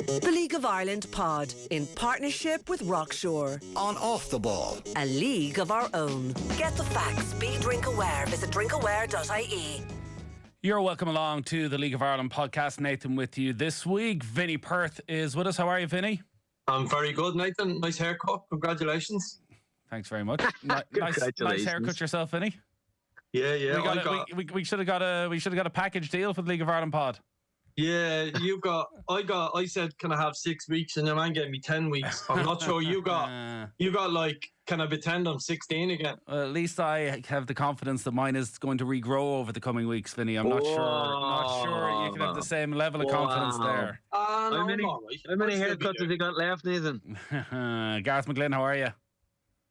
The League of Ireland pod, in partnership with Rockshore. On Off the Ball. A league of our own. Get the facts. Be drink aware. Visit drinkaware.ie. You're welcome along to the League of Ireland podcast. Nathan with you this week. Vinnie Perth is with us. How are you, Vinnie? I'm very good, Nathan. Nice haircut. Congratulations. Thanks very much. Nice haircut yourself, Vinnie. Yeah. We should have got a package deal for the League of Ireland pod. Yeah, I said, can I have 6 weeks? And your man gave me 10 weeks. I'm not sure you got like, can I pretend I'm 16 again? Well, at least I have the confidence that mine is going to regrow over the coming weeks, Vinnie. I'm not sure you can have the same level of confidence there. How many haircuts have you got left, Nathan? Gareth McGlynn, how are you?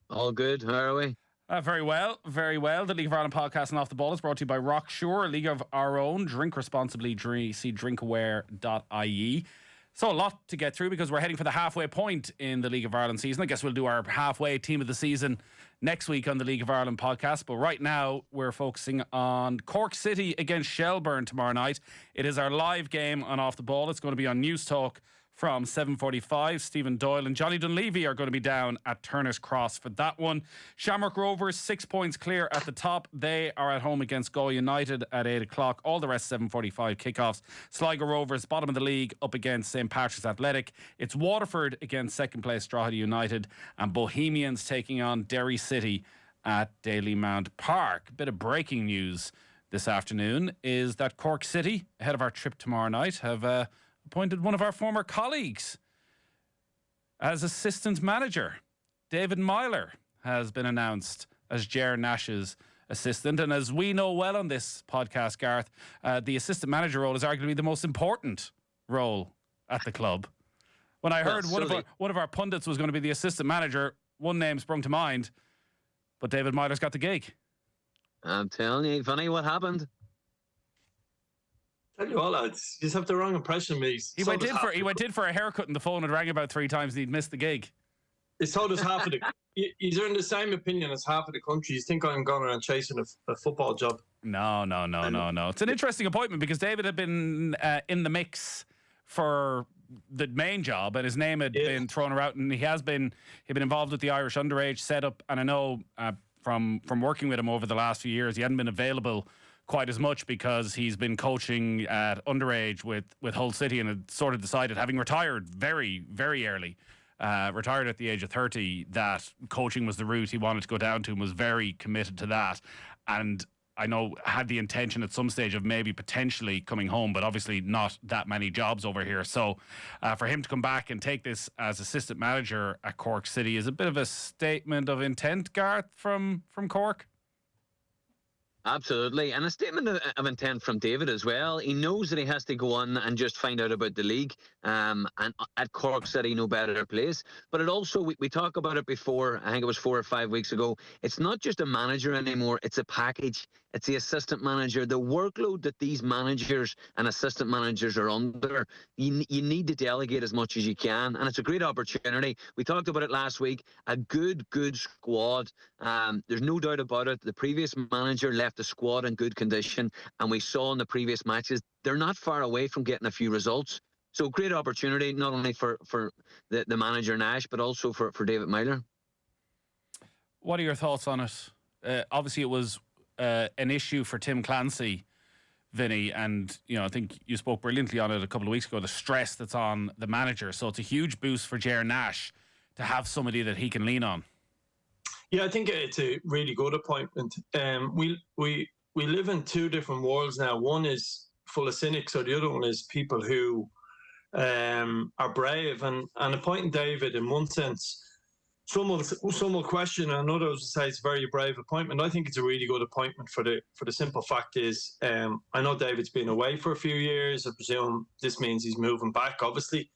All good. How are we? Very well. The League of Ireland podcast and Off the Ball is brought to you by Rockshore, a league of our own. Drink responsibly. See drinkaware.ie. So a lot to get through because we're heading for the halfway point in the League of Ireland season. I guess we'll do our halfway team of the season next week on the League of Ireland podcast. But right now we're focusing on Cork City against Shelbourne tomorrow night. It is our live game on Off the Ball. It's going to be on News Talk from 7:45. Stephen Doyle and Johnny Dunleavy are going to be down at Turner's Cross for that one. Shamrock Rovers 6 points clear at the top. They are at home against Galway United at 8 o'clock. All the rest 7:45 kickoffs. Sligo Rovers bottom of the league up against St Patrick's Athletic. It's Waterford against second place Drogheda United, and Bohemians taking on Derry City at Dalymount Park. A bit of breaking news this afternoon is that Cork City, ahead of our trip tomorrow night, have appointed one of our former colleagues as assistant manager. David Meyler has been announced as Ger Nash's assistant. And as we know well on this podcast, Gareth, the assistant manager role is arguably the most important role at the club. When I heard one of our pundits was going to be the assistant manager, one name sprung to mind, but David Meyler's got the gig. I'm telling you, funny what happened. Tell you all, lads, you just have the wrong impression of me. He went in for a haircut and the phone had rang about 3 times and he'd missed the gig. It's told us half of the... He's in the same opinion as half of the country. You think I'm going around chasing a football job? No. It's an interesting appointment because David had been in the mix for the main job and his name had been thrown around, and he'd been involved with the Irish underage setup. And I know from working with him over the last few years, he hadn't been available quite as much because he's been coaching at underage with Hull City and had sort of decided, having retired very, very early, retired at the age of 30, that coaching was the route he wanted to go down to and was very committed to that. And I know had the intention at some stage of maybe potentially coming home, but obviously not that many jobs over here. So for him to come back and take this as assistant manager at Cork City is a bit of a statement of intent, Gareth, from Cork. Absolutely, and a statement of intent from David as well. He knows that he has to go on and just find out about the league, and at Cork City, no better place. But it also, we talked about it before, I think it was 4 or 5 weeks ago, it's not just a manager anymore, it's a package. It's the assistant manager. The workload that these managers and assistant managers are under, you need to delegate as much as you can, and it's a great opportunity. We talked about it last week, a good squad. There's no doubt about it. The previous manager left the squad in good condition, and we saw in the previous matches they're not far away from getting a few results. So great opportunity not only for the manager Nash, but also for David Meyler. What are your thoughts on it? Obviously it was an issue for Tim Clancy, Vinny, and I think you spoke brilliantly on it a couple of weeks ago, the stress that's on the manager. So it's a huge boost for Ger Nash to have somebody that he can lean on. Yeah, I think it's a really good appointment. We live in 2 different worlds now. One is full of cynics, so the other one is people who are brave. And appointing David, in one sense, some will question, and others will say it's a very brave appointment. I think it's a really good appointment for the simple fact is, I know David's been away for a few years. I presume this means he's moving back, obviously.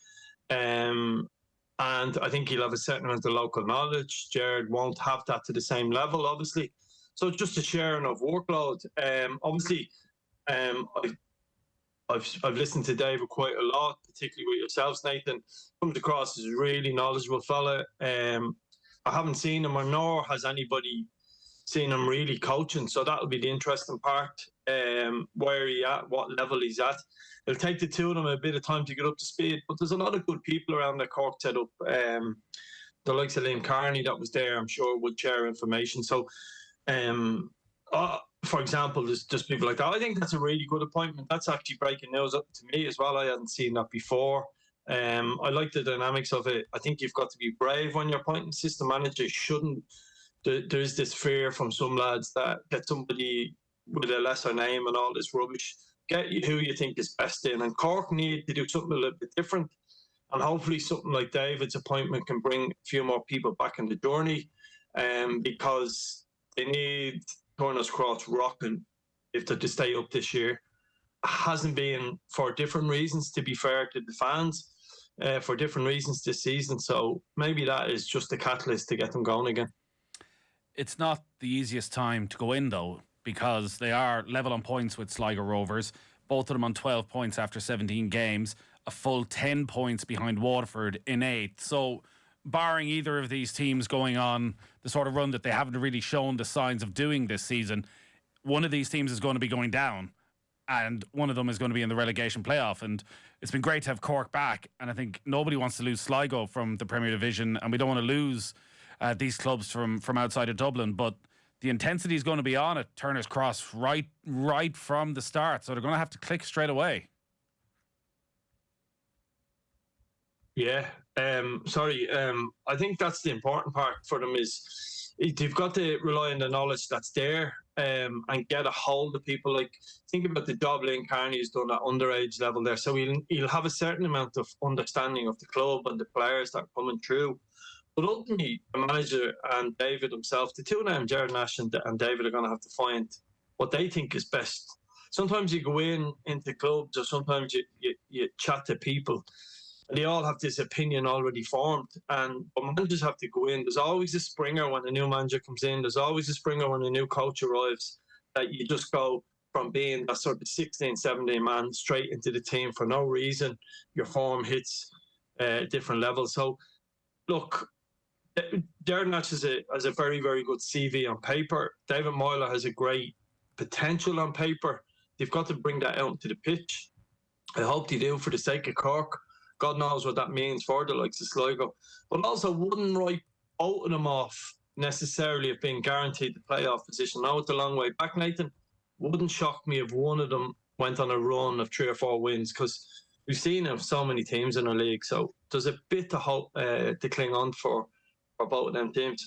And I think he'll have a certain amount of local knowledge. Jared won't have that to the same level, obviously. So it's just a sharing of workload. Obviously, I've listened to David quite a lot, particularly with yourselves, Nathan. Comes across as a really knowledgeable fella. I haven't seen him, nor has anybody seen him really coaching. So that'll be the interesting part. where he at, what level he's at. It'll take the two of them a bit of time to get up to speed, but there's a lot of good people around the Cork setup. The likes of Liam Carney that was there, I'm sure, would share information. So, for example, there's just people like that. I think that's a really good appointment. That's actually breaking news up to me as well. I hadn't seen that before. I like the dynamics of it. I think you've got to be brave when you're appointing system managers. There is this fear from some lads that get somebody with a lesser name and all this rubbish. Get who you think is best in. And Cork need to do something a little bit different. And hopefully something like David's appointment can bring a few more people back in the journey, because they need Turner's Cross rocking if they're to stay up this year. It hasn't been for different reasons, to be fair to the fans, for different reasons this season. So maybe that is just the catalyst to get them going again. It's not the easiest time to go in, though, because they are level on points with Sligo Rovers, both of them on 12 points after 17 games, a full 10 points behind Waterford in 8th. So barring either of these teams going on the sort of run that they haven't really shown the signs of doing this season, one of these teams is going to be going down and one of them is going to be in the relegation playoff. And it's been great to have Cork back, and I think nobody wants to lose Sligo from the Premier Division, and we don't want to lose these clubs from outside of Dublin, but the intensity is going to be on at Turner's Cross right from the start, so they're going to have to click straight away. Yeah, I think that's the important part for them is they've got to rely on the knowledge that's there, and get a hold of people. Like, think about the job Liam Carney has done at underage level there, so he'll have a certain amount of understanding of the club and the players that are coming through. But ultimately, the manager and David himself, the two of them, Jared Nash and David, are going to have to find what they think is best. Sometimes you go into clubs, or sometimes you chat to people, and they all have this opinion already formed. And but managers have to go in. There's always a springer when a new manager comes in. There's always a springer when a new coach arrives, that you just go from being that sort of 16, 17 man straight into the team for no reason. Your form hits a different level. So, look, Jared Nash has a very, very good CV on paper. David Meyler has a great potential on paper. They've got to bring that out into the pitch. I hope they do, for the sake of Cork. God knows what that means for the likes of Sligo. But also wouldn't write both of them off necessarily of being guaranteed the playoff position. Now it's a long way back, Nathan. Wouldn't shock me if one of them went on a run of 3 or 4 wins, because we've seen of so many teams in our league. So there's a bit to hope to cling on for both of them teams.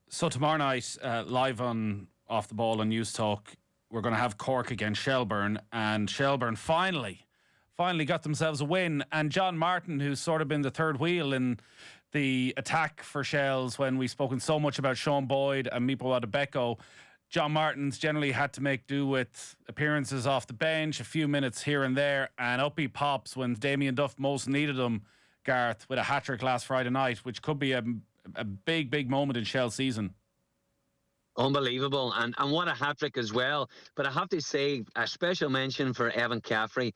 So tomorrow night, live on Off the Ball and News Talk, we're going to have Cork against Shelbourne, and Shelbourne finally got themselves a win. And John Martin, who's sort of been the third wheel in the attack for Shells when we've spoken so much about Sean Boyd and Mipo Adebeko, John Martin's generally had to make do with appearances off the bench, a few minutes here and there, and up he pops when Damien Duff most needed him, Gareth, with a hat-trick last Friday night, which could be a big moment in Shell's season. Unbelievable, and what a hat-trick as well. But I have to say, a special mention for Evan Caffrey.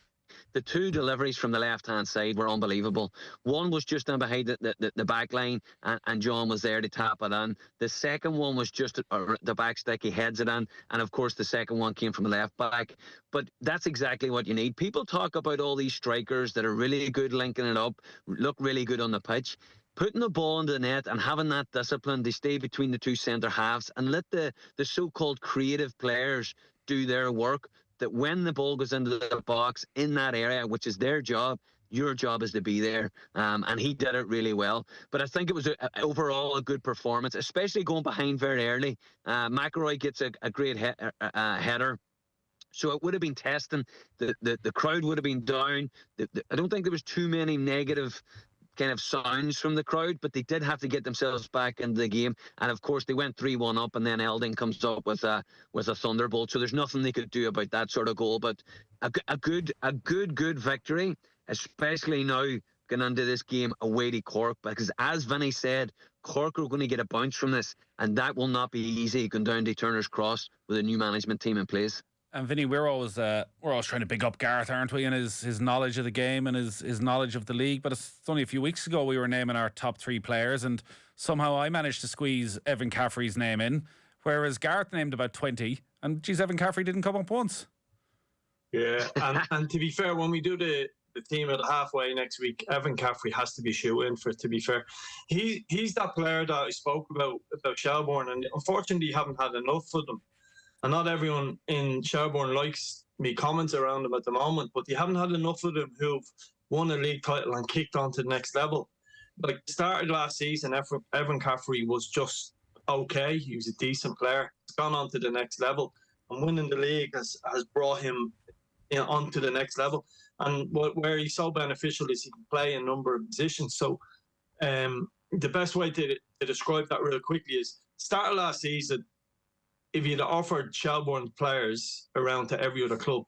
The 2 deliveries from the left-hand side were unbelievable. One was just in behind the back line, and John was there to tap it in. The second one was just the back stick, he heads it in, and of course the second one came from the left back. But that's exactly what you need. People talk about all these strikers that are really good linking it up, look really good on the pitch. Putting the ball into the net and having that discipline to stay between the 2 centre halves and let the so-called creative players do their work, that when the ball goes into the box in that area, which is their job, your job is to be there. And he did it really well. But I think it was overall a good performance, especially going behind very early. McElroy gets a great header. So it would have been testing. The crowd would have been down. I don't think there was too many negative kind of sounds from the crowd, but they did have to get themselves back into the game. And of course they went 3-1 up, and then Elding comes up with a thunderbolt. So there's nothing they could do about that sort of goal. But a good victory, especially now going into this game away to Cork, because as Vinnie said, Cork are going to get a bounce from this, and that will not be easy going down to Turner's Cross with a new management team in place. And Vinny, we're always trying to big up Gareth, aren't we, and his knowledge of the game and his knowledge of the league. But it's only a few weeks ago we were naming our top 3 players, and somehow I managed to squeeze Evan Caffrey's name in, Whereas Gareth named about 20, and geez, Evan Caffrey didn't come up once. Yeah, and to be fair, when we do the team at halfway next week, Evan Caffrey has to be shooting for it, to be fair. He's that player that I spoke about Shelbourne, and unfortunately you haven't had enough of them. And not everyone in Shelbourne likes me comments around them at the moment, but you haven't had enough of them who've won a league title and kicked on to the next level. Like, started last season, Evan Caffrey was just okay. He was a decent player. He's gone on to the next level, and winning the league has brought him on to the next level. And where he's so beneficial is he can play in a number of positions. So the best way to describe that real quickly is, start of last season, if you'd offered Shelbourne players around to every other club,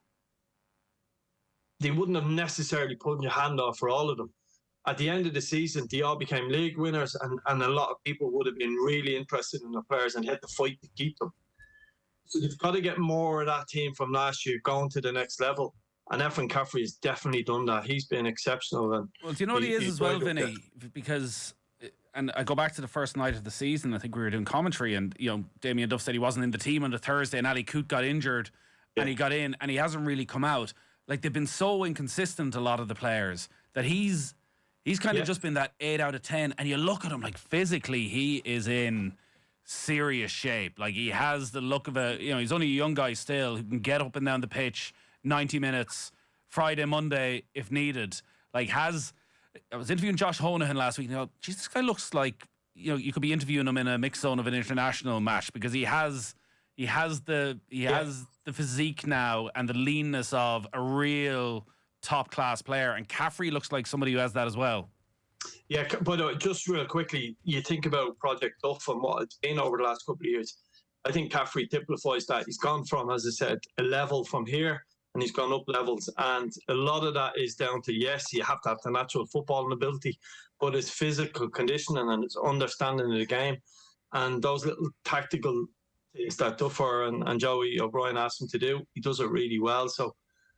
they wouldn't have necessarily put your hand off for all of them. At the end of the season, they all became league winners, and a lot of people would have been really interested in the players and had to fight to keep them. So they've got to get more of that team from last year going to the next level. And Evan Caffrey has definitely done that. He's been exceptional. And well, do you know what he is as well, Vinny? Because, and I go back to the first night of the season, I think we were doing commentary, and Damien Duff said he wasn't in the team on the Thursday, and Ali Coote got injured, and he got in, and he hasn't really come out. Like, they've been so inconsistent, a lot of the players, that he's kind of just been that 8 out of 10, and you look at him, like, physically he is in serious shape. Like, he has the look of he's only a young guy still who can get up and down the pitch 90 minutes Friday, Monday if needed. Like, I was interviewing Josh Honohan last week, and geez, this guy looks like you could be interviewing him in a mix zone of an international match, because he has the physique now and the leanness of a real top class player, and Caffrey looks like somebody who has that as well. Yeah, but just real quickly, you think about Project Duff and what it's been over the last couple of years. I think Caffrey typifies that. He's gone from, as I said, a level from here, and he's gone up levels. And a lot of that is down to, yes, you have to have the natural footballing ability, but it's physical conditioning and it's understanding of the game. And those little tactical things that Duffer and Joey O'Brien asked him to do, he does it really well. So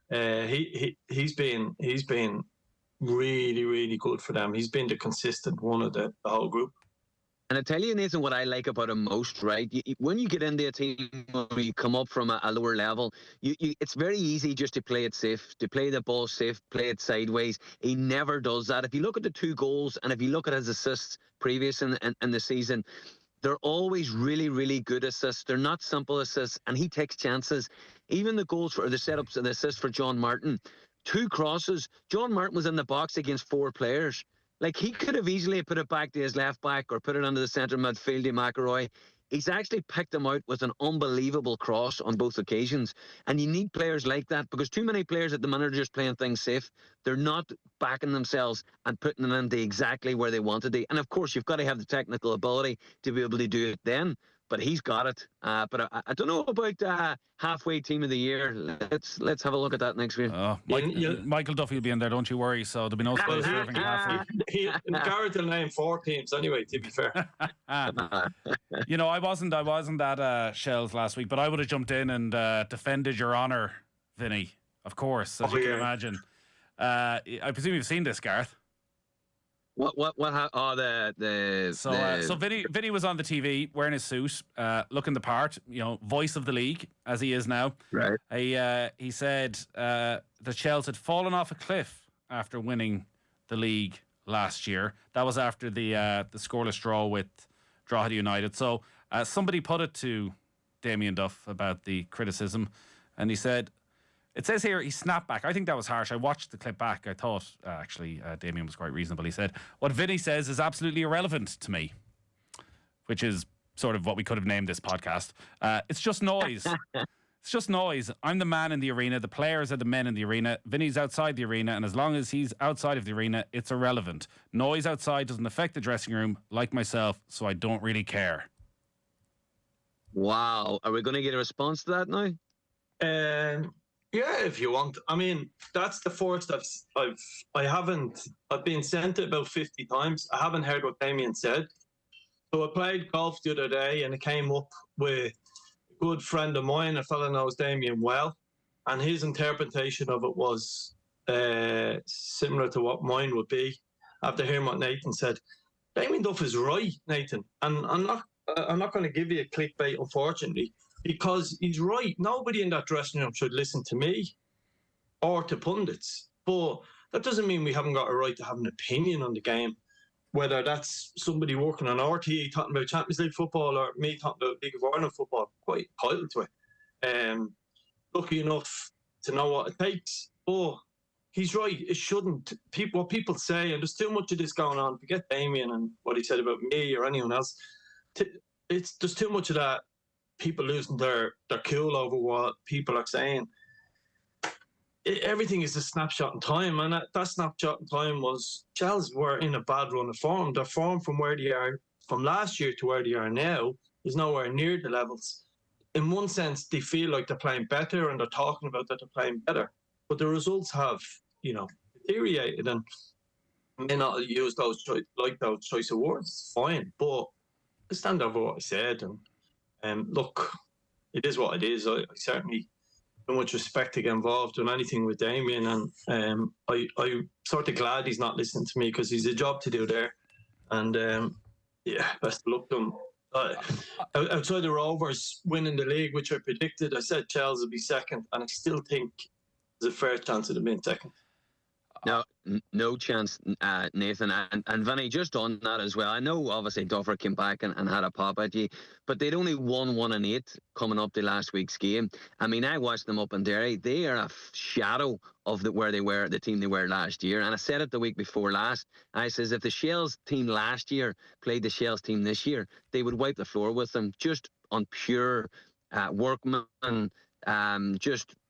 he's been really, really good for them. He's been the consistent one of the whole group. And I tell you, Nathan, what I like about him most, right? When you get into a team, when you come up from a lower level, it's very easy just to play it safe, to play the ball safe, play it sideways. He never does that. If you look at the 2 goals, and if you look at his assists previous in the season, they're always really, really good assists. They're not simple assists, and he takes chances. Even the goals for the setups and the assists for John Martin, 2 crosses. John Martin was in the box against 4 players. Like, he could have easily put it back to his left back or put it under the centre midfield to McElroy. He's actually picked them out with an unbelievable cross on both occasions. And you need players like that, because too many players at the minute are just playing things safe. They're not backing themselves and putting them into exactly where they wanted to. And of course, you've got to have the technical ability to be able to do it then. But he's got it. But I don't know about halfway team of the year. Let's have a look at that next week. Michael Duffy will be in there, don't you worry. So there'll be no space for Evan Caffrey. Gareth will name 4 teams anyway, to be fair. I wasn't at Shells last week, but I would have jumped in and defended your honour, Vinny. Of course, as you can imagine. I presume you've seen this, Gareth. So Vinny was on the TV wearing his suit, looking the part, voice of the league as he is now. Right. He said that Chelsea had fallen off a cliff after winning the league last year. That was after the scoreless draw with Drogheda United. So somebody put it to Damien Duff about the criticism, and he said, it says here he snapped back. I think that was harsh. I watched the clip back. I thought, Damien was quite reasonable. He said, what Vinny says is absolutely irrelevant to me, which is sort of what we could have named this podcast. It's just noise. It's just noise. I'm the man in the arena. The players are the men in the arena. Vinny's outside the arena, and as long as he's outside of the arena, it's irrelevant. Noise outside doesn't affect the dressing room, like myself, so I don't really care. Wow. Are we going to get a response to that now? Yeah, if you want. I mean, that's the first I've been sent it about 50 times. I haven't heard what Damien said. So I played golf the other day, and it came up with a good friend of mine, a fella knows Damien well, and his interpretation of it was similar to what mine would be after hearing what Nathan said. Damien Duff is right, Nathan, and I'm not I'm not going to give you a clickbait, unfortunately, because he's right. Nobody in that dressing room should listen to me or to pundits. But that doesn't mean we haven't got a right to have an opinion on the game, whether that's somebody working on RTE talking about Champions League football or me talking about League of Ireland football. Quite entitled to it. Lucky enough to know what it takes. But he's right. It shouldn't. What people say, and there's too much of this going on. Forget Damien and what he said about me or anyone else. There's too much of that. People losing their cool over what people are saying. Everything is a snapshot in time, and that snapshot in time was Chelsea were in a bad run of form. Their form from where they are from last year to where they are now is nowhere near the levels. In one sense, they feel like they're playing better, and they're talking about that they're playing better, but the results have, deteriorated, and may not use those choice of words. Fine, but I stand over what I said, and look, it is what it is. I certainly so much respect to get involved in anything with Damien, and I'm sort of glad he's not listening to me, because he's a job to do there, and best of luck to him. Outside the Rovers winning the league, which I predicted, I said Chelsea would be second, and I still think there's a fair chance of them being second. No chance, Nathan. And Vinny, just on that as well, I know obviously Duffer came back and had a pop at you, but they'd only won 1-8 coming up to last week's game. I mean, I watched them up in Derry. They are a shadow of where they were, the team they were last year. And I said it the week before last. I says if the Shells team last year played the Shells team this year, they would wipe the floor with them, just on pure workman,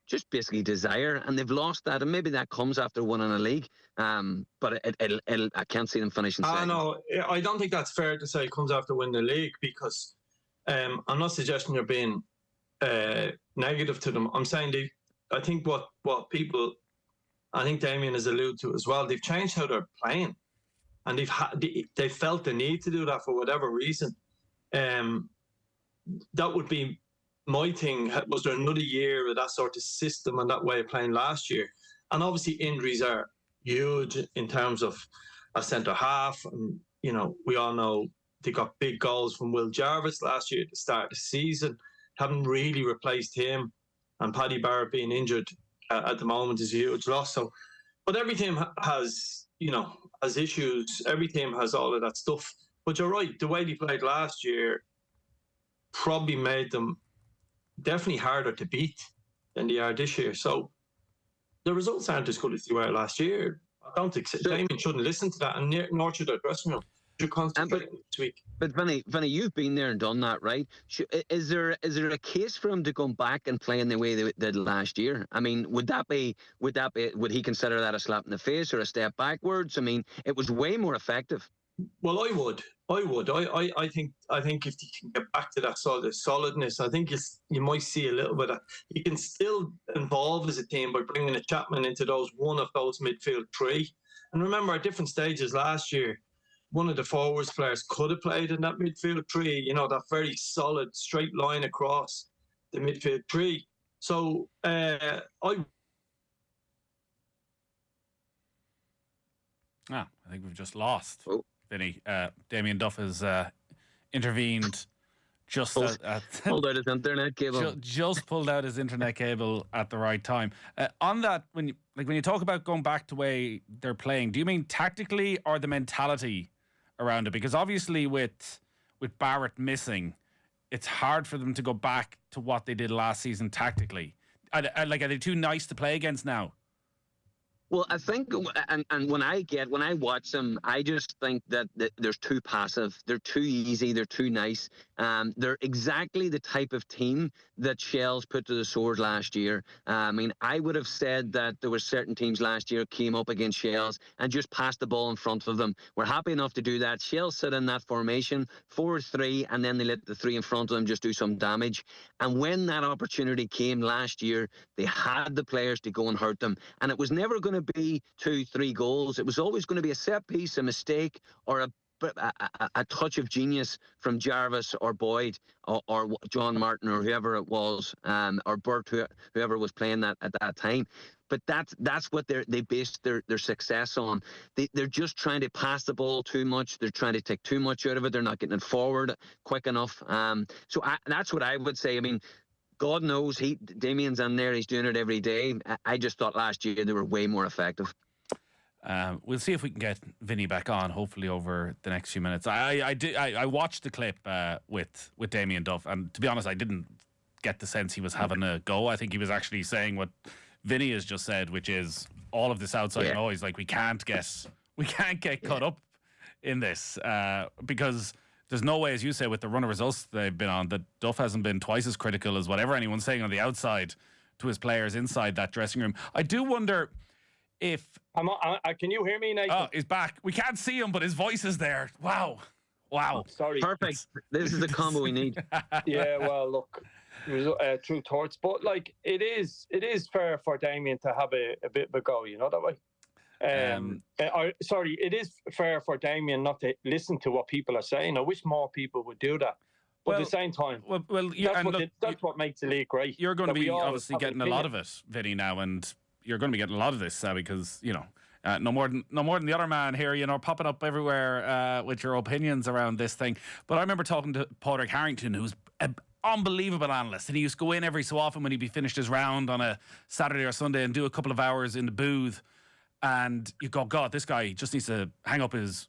just basically desire, and they've lost that, and maybe that comes after winning a league. But I can't see them finishing second. No, I don't think that's fair to say it comes after winning the league, because I'm not suggesting you're being negative to them. I'm saying I think what people, I think Damien has alluded to as well, they've changed how they're playing, and they've felt the need to do that for whatever reason. That would be my thing. Was there another year of that sort of system and that way of playing last year? And obviously injuries are huge in terms of a centre half, and we all know they got big goals from Will Jarvis last year at the start of the season. Haven't really replaced him, and Paddy Barrett being injured at the moment is a huge loss. So, but every team has issues. Every team has all of that stuff. But you're right, the way they played last year probably made them definitely harder to beat than they are this year. So the results aren't as good as they were last year. I don't think Damien shouldn't listen to that, and nor should their dressing room. Should concentrate this week. But Vinny, you've been there and done that, right? Is there a case for him to come back and play in the way they did last year? I mean, would he consider that a slap in the face or a step backwards? I mean, it was way more effective. Well, I would. I think if he can get back to that sort of solidness, I think you might see a little bit of. He can still involve as a team by bringing a Chapman into one of those midfield three. And remember, at different stages last year, one of the forwards players could have played in that midfield three. That very solid straight line across the midfield three. So I think we've just lost. Oh. Vinny, Damien Duff has intervened just pulled out his internet cable. Just pulled out his internet cable at the right time. On that, when you talk about going back to the way they're playing, do you mean tactically or the mentality around it? Because obviously with Barrett missing, it's hard for them to go back to what they did last season tactically. Are they too nice to play against now? Well, I think, and when I watch them, I just think that they're too passive, they're too easy, they're too nice. They're exactly the type of team that Shells put to the sword last year. I mean, I would have said that there were certain teams last year came up against Shells and just passed the ball in front of them. We're happy enough to do that. Shells sit in that formation, 4-3, and then they let the three in front of them just do some damage. And when that opportunity came last year, they had the players to go and hurt them. And it was never going to be 2-3 goals. It was always going to be a set piece, a mistake, or a touch of genius from Jarvis or Boyd or John Martin or whoever it was, or Burt, whoever was playing that at that time. but that's what they base their success on. They're just trying to pass the ball too much. They're trying to take too much out of it. They're not getting it forward quick enough. So that's what I would say. I mean, God knows Damien's in there. He's doing it every day. I just thought last year they were way more effective. We'll see if we can get Vinny back on, hopefully over the next few minutes. I watched the clip with Damien Duff, and to be honest, I didn't get the sense he was having a go. I think he was actually saying what Vinny has just said, which is all of this outside noise. Like we can't get caught up in this because there's no way, as you say, with the run of results they've been on, that Duff hasn't been twice as critical as whatever anyone's saying on the outside to his players inside that dressing room. I do wonder if... can you hear me, Nathan? Oh, he's back. We can't see him, but his voice is there. Wow. Oh, sorry. Perfect. This is the combo we need. Yeah, well, look, true thoughts. But, like, it is fair for Damien to have a bit of a go, you know that way? It is fair for Damien not to listen to what people are saying. I wish more people would do that. But at the same time, that's what makes the league great. You're going to be obviously getting a lot of it, Vinny, now, and you're going to be getting a lot of this because, you know, no more than the other man here, you know, popping up everywhere with your opinions around this thing. But I remember talking to Padraig Harrington, who's an unbelievable analyst, and he used to go in every so often when he'd be finished his round on a Saturday or Sunday and do a couple of hours in the booth. And you go, God, this guy just needs to hang up his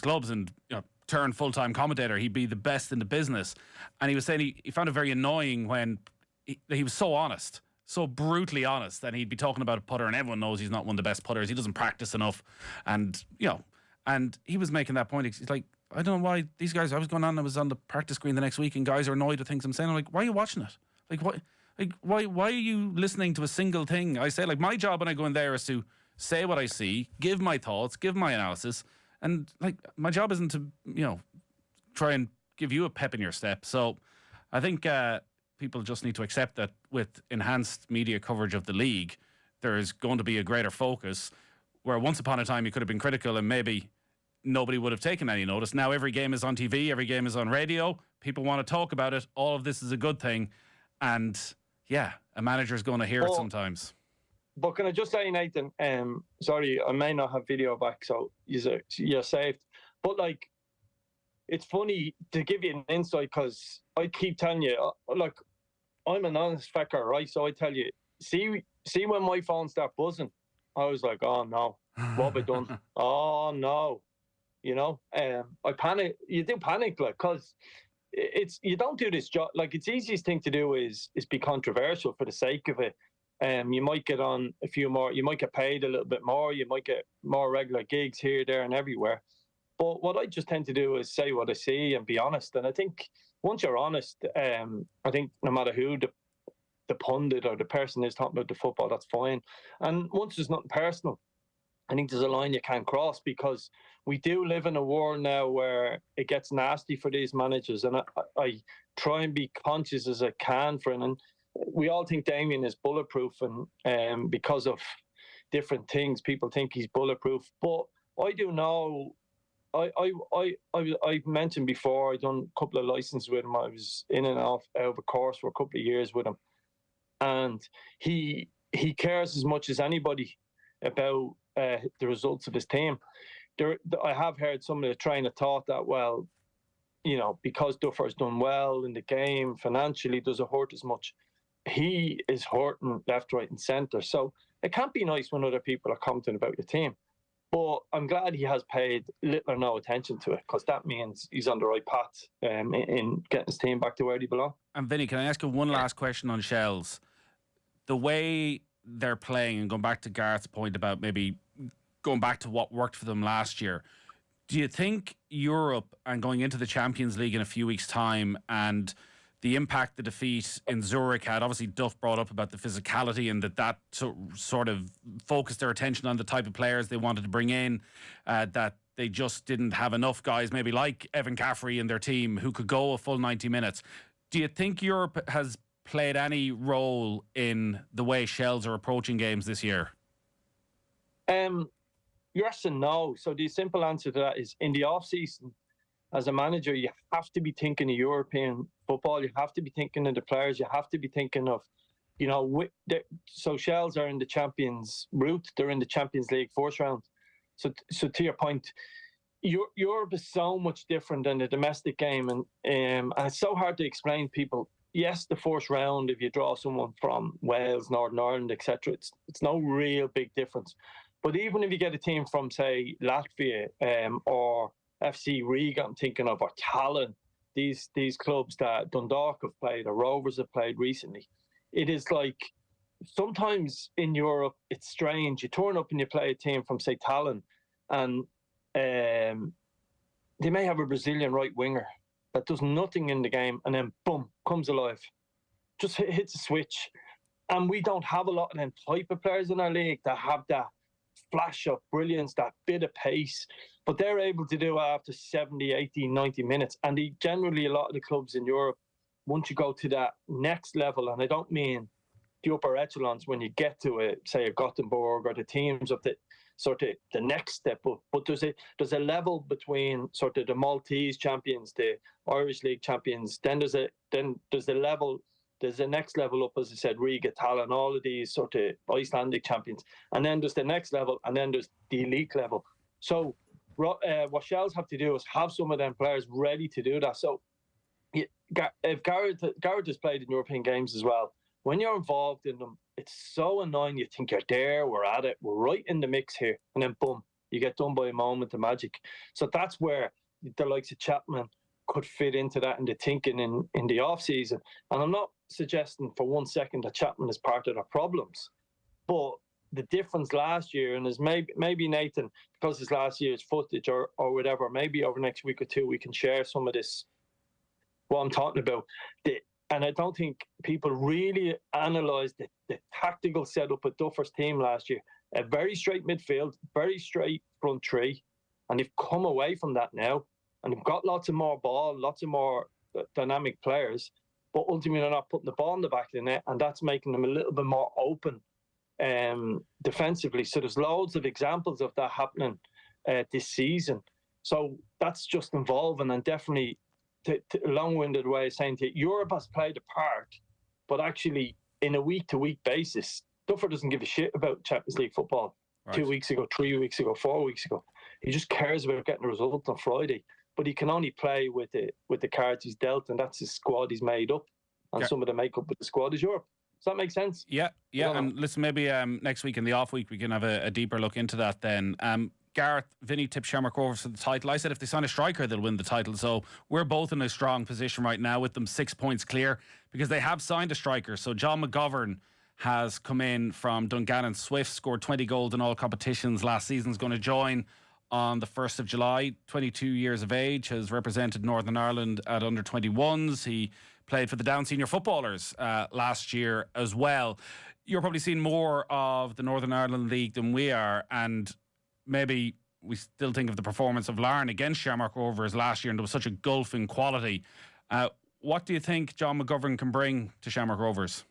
gloves and, you know, turn full-time commentator. He'd be the best in the business. And he was saying he found it very annoying when he was so honest, so brutally honest, that he'd be talking about a putter, and everyone knows he's not one of the best putters. He doesn't practice enough. And, you know, and he was making that point. He's like, I don't know why these guys, I was on the practice screen the next week and guys are annoyed at things I'm saying. I'm like, why are you watching it? Like, what? Like, why are you listening to a single thing? I say, like, my job when I go in there is to say what I see, give my thoughts, give my analysis, and like my job isn't to, you know, try and give you a pep in your step. So I think people just need to accept that with enhanced media coverage of the league, there is going to be a greater focus, where once upon a time you could have been critical and maybe nobody would have taken any notice. Now every game is on TV, every game is on radio, people want to talk about it, all of this is a good thing, and yeah, a manager's going to hear it sometimes. But can I just say, Nathan, sorry, I may not have video back, so you're saved. But, like, it's funny to give you an insight, because I keep telling you, like, I'm an honest fecker, right? So I tell you, see when my phone started buzzing, I was like, oh, no, what have I done? Oh, no. You know, I panic. You do panic, like, because you don't do this job. Like, it's easiest thing to do is be controversial for the sake of it. You might get on a few more, you might get paid a little bit more, you might get more regular gigs here, there and everywhere. But what I just tend to do is say what I see and be honest. And I think once you're honest, I think no matter who the pundit or the person is talking about the football, that's fine. And once there's nothing personal, I think there's a line you can't cross, because we do live in a world now where it gets nasty for these managers. And I try and be conscious as I can for it. And we all think Damien is bulletproof, and because of different things, people think he's bulletproof. But I do know, I mentioned before, I done a couple of licenses with him. I was in and out of a course for a couple of years with him, and he cares as much as anybody about the results of his team. I have heard some of the trainer thought that, well, you know, because Duffer's done well in the game financially, does it hurt as much? He is hurting left, right and centre. So it can't be nice when other people are commenting about your team. But I'm glad he has paid little or no attention to it, because that means he's on the right path in getting his team back to where they belong. And Vinny, can I ask you one last question on Shells? The way they're playing, and going back to Gareth's point about maybe going back to what worked for them last year, do you think Europe and going into the Champions League in a few weeks' time, and the impact the defeat in Zurich had, obviously Duff brought up about the physicality, and that sort of focused their attention on the type of players they wanted to bring in, that they just didn't have enough guys, maybe like Evan Caffrey in their team, who could go a full 90 minutes. Do you think Europe has played any role in the way Shells are approaching games this year? Yes and no. So the simple answer to that is, in the off-season, as a manager, you have to be thinking of European football. You have to be thinking of the players. You have to be thinking of you know, so Shells are in the Champions route. They're in the Champions League first round. So to your point, Europe is so much different than the domestic game, and it's so hard to explain to people. Yes, the first round, if you draw someone from Wales, Northern Ireland, etc., it's no real big difference. But even if you get a team from, say, Latvia or FC Riga, I'm thinking of, or Tallinn, these clubs that Dundalk have played or Rovers have played recently, it is like sometimes in Europe it's strange. You turn up and you play a team from, say, Tallinn, and they may have a Brazilian right winger that does nothing in the game, and then boom, comes alive, just hits a switch. And we don't have a lot of them type of players in our league that have that flash of brilliance, that bit of pace, but they're able to do it after 70, 80, 90 minutes. And generally, a lot of the clubs in Europe, once you go to that next level, and I don't mean the upper echelons when you get to it, say a Gothenburg or the teams of the sort of the next step up, but there's a level between sort of the Maltese champions, the Irish League champions, then there's the next level up, as I said, Riga, Tallinn, all of these sort of Icelandic champions, and then there's the next level, and then there's the elite level. So what Shells have to do is have some of them players ready to do that. So if Gareth has played in European games as well, when you're involved in them, it's so annoying. You think you're there, we're at it, we're right in the mix here, and then boom, you get done by a moment of magic. So that's where the likes of Chapman could fit into that in the thinking in the off season. And I'm not suggesting for 1 second that Chapman is part of the problems, but the difference last year, and is maybe Nathan, because it's last year's footage or whatever, maybe over the next week or two we can share some of this, what I'm talking about. And I don't think people really analysed the tactical setup of Duffer's team last year. A very straight midfield, very straight front three, and they've come away from that now, and they've got lots of more ball, lots of more dynamic players, but ultimately they're not putting the ball in the back of the net, and that's making them a little bit more open defensively. So there's loads of examples of that happening this season. So that's just involving, and definitely a long-winded way of saying to you, Europe has played a part, but actually in a week-to-week basis, Duffer doesn't give a shit about Champions League football. Right. 2 weeks ago, 3 weeks ago, 4 weeks ago, he just cares about getting a result on Friday. But he can only play with the cards he's dealt, and that's his squad he's made up. And some of the makeup of the squad is Europe. Does that make sense? Yeah. And listen, maybe next week in the off week we can have a deeper look into that then. Gareth, Vinnie tipped Shamrock Rovers for the title. I said if they sign a striker, they'll win the title. So we're both in a strong position right now with them 6 points clear because they have signed a striker. So John McGovern has come in from Dungannon Swift, scored 20 goals in all competitions last season, is going to join on the 1st of July, 22 years of age, has represented Northern Ireland at under-21s. He played for the Down Senior Footballers last year as well. You're probably seeing more of the Northern Ireland League than we are, and maybe we still think of the performance of Larne against Shamrock Rovers last year, and there was such a gulf in quality. What do you think John McGovern can bring to Shamrock Rovers?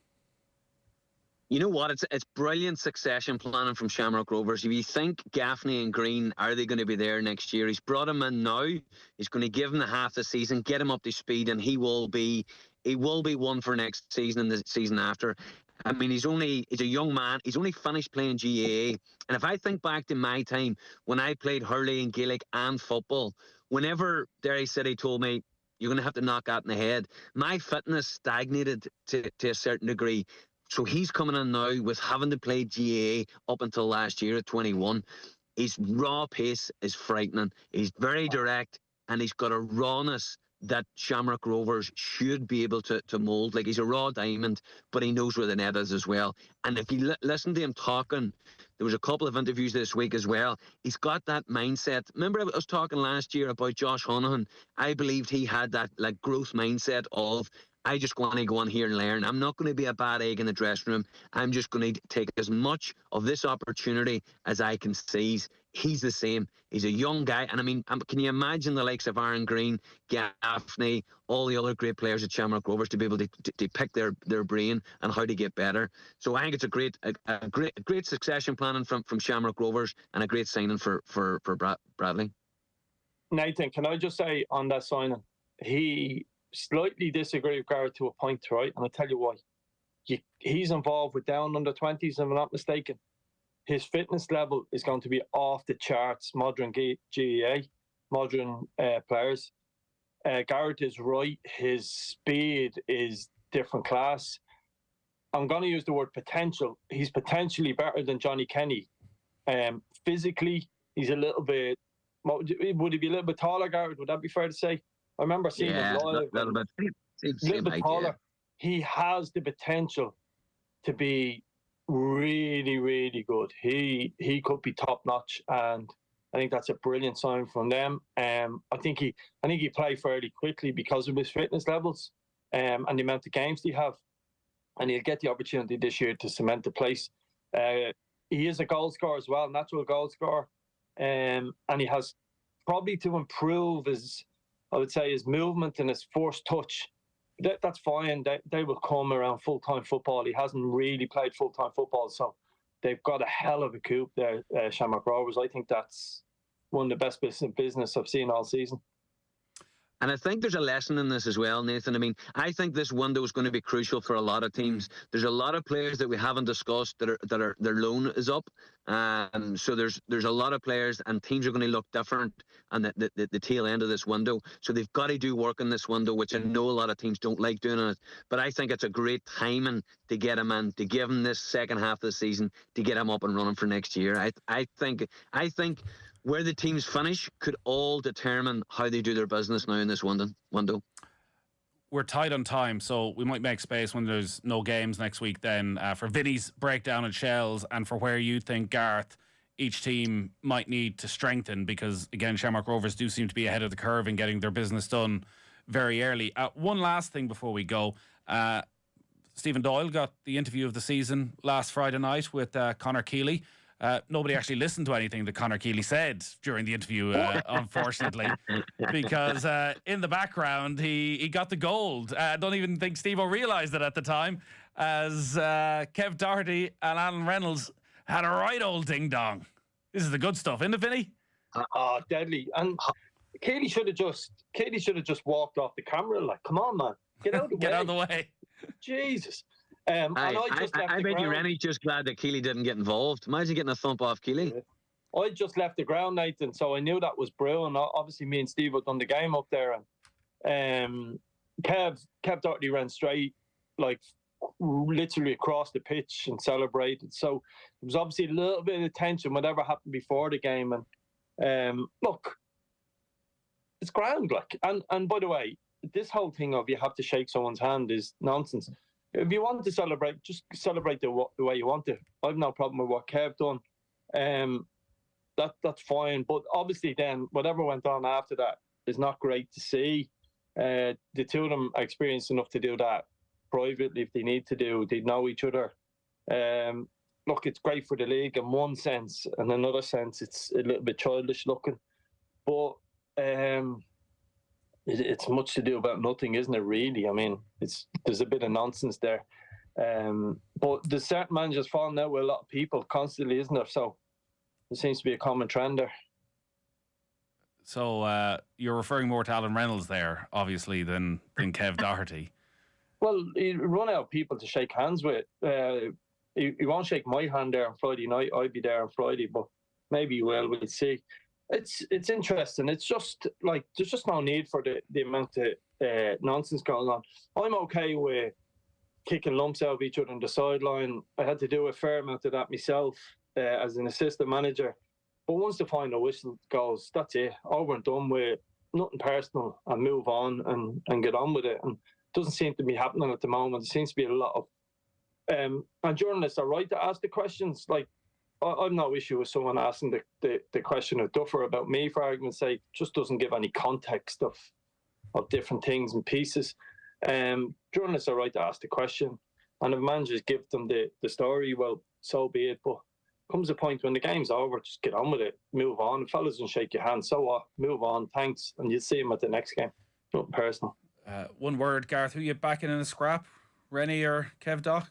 You know what? It's brilliant succession planning from Shamrock Rovers. If you think Gaffney and Green, are they going to be there next year? He's brought him in now. He's going to give him the half the season, get him up to speed, and he will be one for next season and the season after. I mean, he's a young man. He's only finished playing GAA. And if I think back to my time when I played hurley and Gaelic and football, whenever Derry City told me, you're going to have to knock that in the head, my fitness stagnated to a certain degree. So he's coming in now with having to play GAA up until last year at 21. His raw pace is frightening. He's very direct, and he's got a rawness that Shamrock Rovers should be able to mould. Like, he's a raw diamond, but he knows where the net is as well. And if you listen to him talking, there was a couple of interviews this week as well. He's got that mindset. Remember I was talking last year about Josh Honohan? I believed he had that like growth mindset of, I just want to go on here and learn. I'm not going to be a bad egg in the dressing room. I'm just going to take as much of this opportunity as I can seize. He's the same. He's a young guy. And I mean, can you imagine the likes of Aaron Green, Gaffney, all the other great players at Shamrock Rovers to be able to pick their brain and how to get better? So I think it's a great succession planning from Shamrock Rovers, and a great signing for Bradley. Nathan, can I just say on that signing, he slightly disagree with Gareth to a point, right? And I'll tell you why. he's involved with down under 20s, if I'm not mistaken. His fitness level is going to be off the charts. Modern GEA, modern players. Gareth is right. His speed is different class. I'm going to use the word potential. He's potentially better than Johnny Kenny. Physically, he's a little bit. Would he be a little bit taller, Gareth? Would that be fair to say? I remember seeing him live. A little bit taller. He has the potential to be really, really good. He could be top notch, and I think that's a brilliant sign from them. I think he played fairly quickly because of his fitness levels and the amount of games they have, and he'll get the opportunity this year to cement the place. He is a goal scorer as well, natural goal scorer, and he has probably to improve his movement and his forced touch. That's fine. They will come around full-time football. He hasn't really played full-time football, so they've got a hell of a coup there, Shamrock Rovers. I think that's one of the best business I've seen all season. And I think there's a lesson in this as well, Nathan. I mean, I think this window is going to be crucial for a lot of teams. There's a lot of players that we haven't discussed that are their loan is up. So there's a lot of players, and teams are going to look different on the tail end of this window. So they've got to do work in this window, which I know a lot of teams don't like doing it. But I think it's a great timing to get him in, to give him this second half of the season, to get him up and running for next year. I think where the teams finish could all determine how they do their business now in this window. We're tight on time, so we might make space when there's no games next week then for Vinny's breakdown at Shells and for where you think, Gareth, each team might need to strengthen, because, again, Shamrock Rovers do seem to be ahead of the curve in getting their business done very early. One last thing before we go. Stephen Doyle got the interview of the season last Friday night with Conor Keeley. Nobody actually listened to anything that Conor Keeley said during the interview, unfortunately, because in the background he got the gold. I don't even think Steve-O realised it at the time, as Kev Doherty and Alan Reynolds had a right old ding-dong. This is the good stuff, isn't it, Vinny? Oh, deadly. And Keeley should have just walked off the camera. Like, come on, man, get out of the way. Get out of the way. Jesus. I bet you Rennie's just glad that Keeley didn't get involved. Imagine getting a thump off Keeley. I just left the ground, Nathan, so I knew that was brewing. Obviously, me and Steve had done the game up there, and Kev Doherty ran straight, like literally across the pitch and celebrated. So there was obviously a little bit of tension, whatever happened before the game. And look, it's grand, like. And by the way, this whole thing of you have to shake someone's hand is nonsense. If you want to celebrate, just celebrate the way you want to. I've no problem with what Kev done. That's fine. But obviously then, whatever went on after that is not great to see. The two of them are experienced enough to do that privately if they need to do. They know each other. Look, it's great for the league in one sense. In another sense, it's a little bit childish looking. But it's much to do about nothing, isn't it, really? I mean, there's a bit of nonsense there. But there's certain managers falling out with a lot of people constantly, isn't there? So there seems to be a common trend there. So you're referring more to Alan Reynolds there, obviously, than Kev Doherty. Well, he run out of people to shake hands with. He won't shake my hand there on Friday night. I'll be there on Friday, but maybe he will. We'll see. It's interesting. It's just like there's just no need for the amount of nonsense going on. I'm okay with kicking lumps out of each other on the sideline. I had to do a fair amount of that myself as an assistant manager. But once the final whistle goes, that's it. Over and done with. Nothing personal, and move on and get on with it. And it doesn't seem to be happening at the moment. There seems to be a lot of and journalists are right to ask the questions. Like, I've no issue with someone asking the question of Duffer about me, for argument's sake. Just doesn't give any context of different things and pieces. Journalists are right to ask the question, and if managers give them the story, well, so be it. But comes a point when the game's over, just get on with it, move on. If fellas don't shake your hand, so what? Move on, thanks, and you'll see him at the next game. Nothing personal. One word, Gareth, who you backing in a scrap? Rennie or Kev Doc?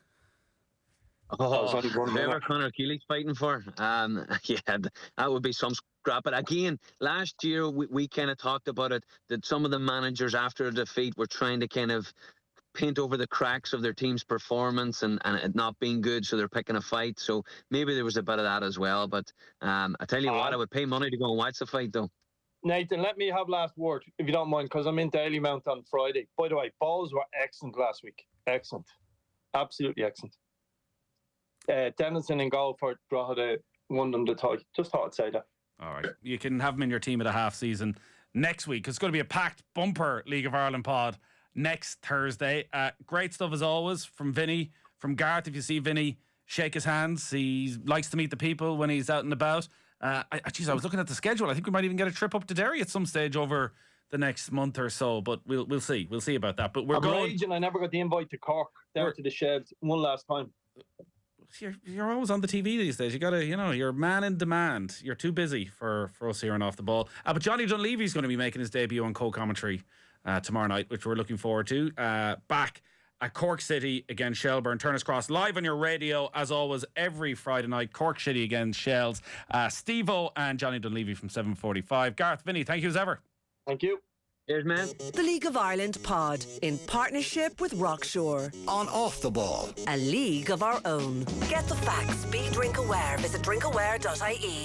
Whoever Conor Keeley's fighting for, yeah, that would be some scrap. But again, last year we kind of talked about it, that some of the managers after a defeat were trying to kind of paint over the cracks of their team's performance and it not being good, so they're picking a fight. So maybe there was a bit of that as well. But I tell you what, I would pay money to go and watch the fight, though. Nathan, let me have last word, if you don't mind, because I'm in Dalymount on Friday. By the way, balls were excellent last week. Excellent. Absolutely excellent. Dennison in goal for Drogheda won them the tie. Just thought I'd say that. All right. You can have him in your team at a half season next week. It's going to be a packed bumper League of Ireland pod next Thursday. Great stuff as always from Vinnie, from Gareth. If you see Vinnie, shake his hands. He likes to meet the people when he's out and about. I was looking at the schedule. I think we might even get a trip up to Derry at some stage over the next month or so, but we'll see. We'll see about that. But we're going. Raging, I never got the invite to Cork down to the Sheds one last time. You're always on the TV these days. You gotta, you're a man in demand. You're too busy for us here and Off the Ball. But Johnny Dunleavy's going to be making his debut on co-commentary tomorrow night, which we're looking forward to. Back at Cork City against Shelbourne. Turner's Cross live on your radio as always every Friday night. Cork City against Shells. Steve-O and Johnny Dunleavy from 7:45. Gareth, Vinnie, thank you as ever. Thank you. Cheers, man. The League of Ireland pod in partnership with Rockshore. On Off the Ball. A league of our own. Get the facts. Be drink aware. Visit drinkaware.ie.